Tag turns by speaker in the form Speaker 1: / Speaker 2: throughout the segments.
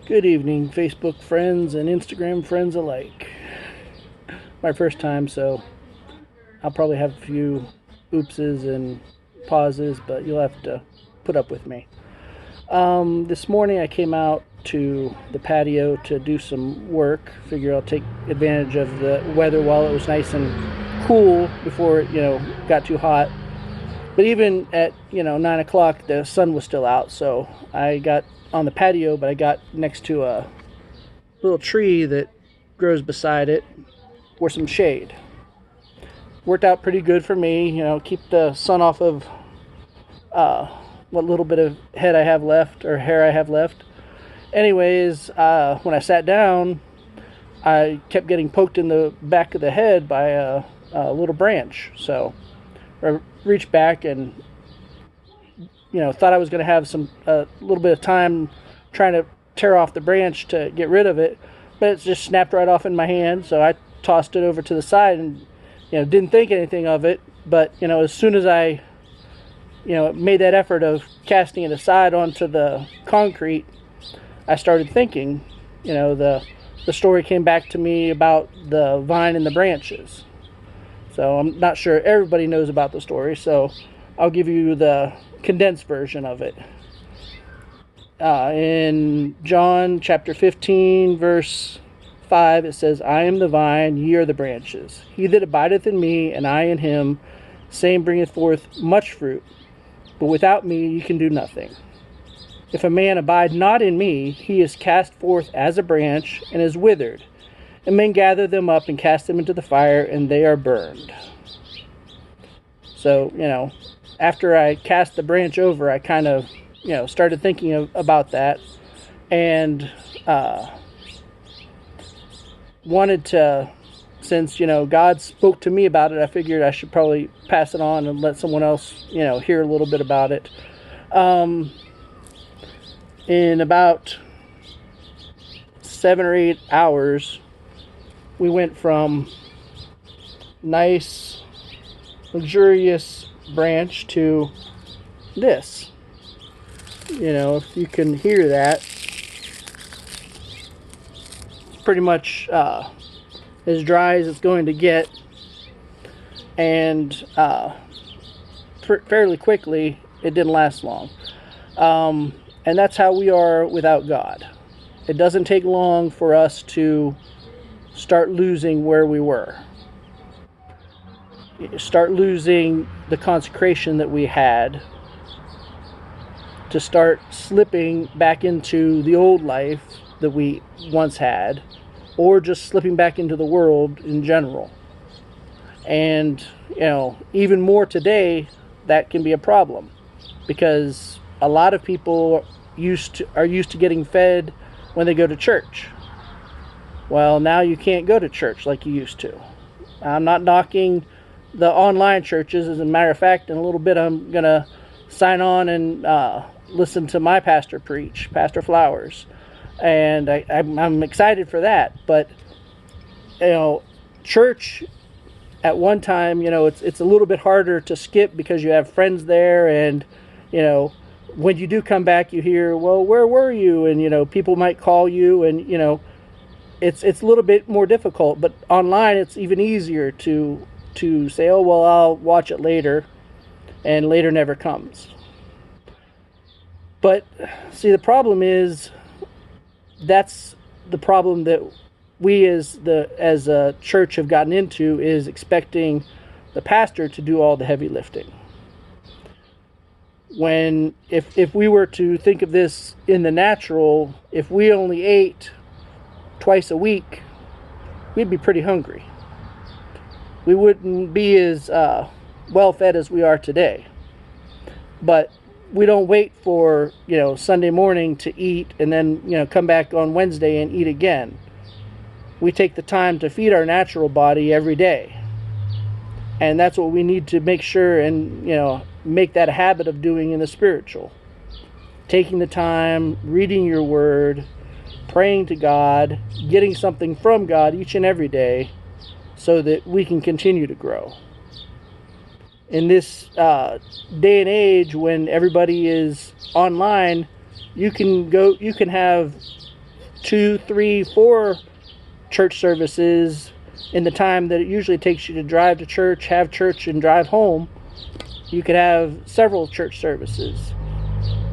Speaker 1: Good evening, Facebook friends and Instagram friends alike. My first time, so I'll probably have a few oopses and pauses, but you'll have to put up with me. This morning I came out to the patio to do some work. Figure I'll take advantage of the weather while it was nice and cool before it, got too hot. But even at, 9 o'clock, the sun was still out, so I got on the patio, but I got next to a little tree that grows beside it for some shade. Worked out pretty good for me, keep the sun off of what little bit of head I have left, or hair I have left. Anyways, when I sat down, I kept getting poked in the back of the head by a little branch. So I reached back and, thought I was going to have a little bit of time trying to tear off the branch to get rid of it, but it just snapped right off in my hand. So I tossed it over to the side and, didn't think anything of it. But, as soon as I, made that effort of casting it aside onto the concrete, I started thinking, the story came back to me about the vine and the branches. So I'm not sure everybody knows about the story, so I'll give you the condensed version of it. In John chapter 15, verse 5, it says, I am the vine, ye are the branches. He that abideth in me, and I in him, same bringeth forth much fruit. But without me ye can do nothing. If a man abide not in me, he is cast forth as a branch, and is withered. And men gather them up and cast them into the fire, and they are burned. So, after I cast the branch over, I kind of, started thinking about that. And wanted to, since, God spoke to me about it, I figured I should probably pass it on and let someone else, hear a little bit about it. In about 7 or 8 hours, we went from nice, luxurious branch to this. If you can hear that, it's pretty much as dry as it's going to get, and fairly quickly. It didn't last long, and that's how we are without God. It doesn't take long for us to start losing where we were. Start losing the consecration that we had, to start slipping back into the old life that we once had, or just slipping back into the world in general. And, even more today, that can be a problem, because a lot of people are used to getting fed when they go to church. Well, now you can't go to church like you used to. I'm not knocking the online churches. As a matter of fact, in a little bit I'm going to sign on and listen to my pastor preach, Pastor Flowers. And I'm excited for that. But, church at one time, it's a little bit harder to skip because you have friends there. And, when you do come back, you hear, well, where were you? And, people might call you, and, it's a little bit more difficult. But online, it's even easier to say, oh, well, I'll watch it later, and later never comes. But see, the problem is, that's the problem that we as a church have gotten into, is expecting the pastor to do all the heavy lifting. When if we were to think of this in the natural, if we only ate twice a week, we'd be pretty hungry. We wouldn't be as well fed as we are today. But we don't wait for, Sunday morning to eat and then, come back on Wednesday and eat again. We take the time to feed our natural body every day. And that's what we need to make sure and, make that a habit of doing in the spiritual. Taking the time, reading your word, praying to God, getting something from God each and every day, so that we can continue to grow. In this day and age, when everybody is online, you can have 2, 3, 4 church services in the time that it usually takes you to drive to church, have church, and drive home. You could have several church services.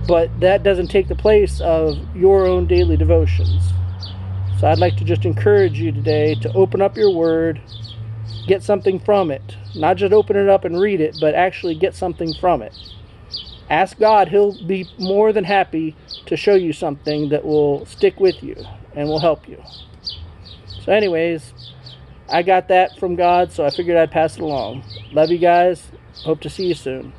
Speaker 1: But that doesn't take the place of your own daily devotions. So I'd like to just encourage you today to open up your word, get something from it. Not just open it up and read it, but actually get something from it. Ask God. He'll be more than happy to show you something that will stick with you and will help you. So anyways, I got that from God, so I figured I'd pass it along. Love you guys. Hope to see you soon.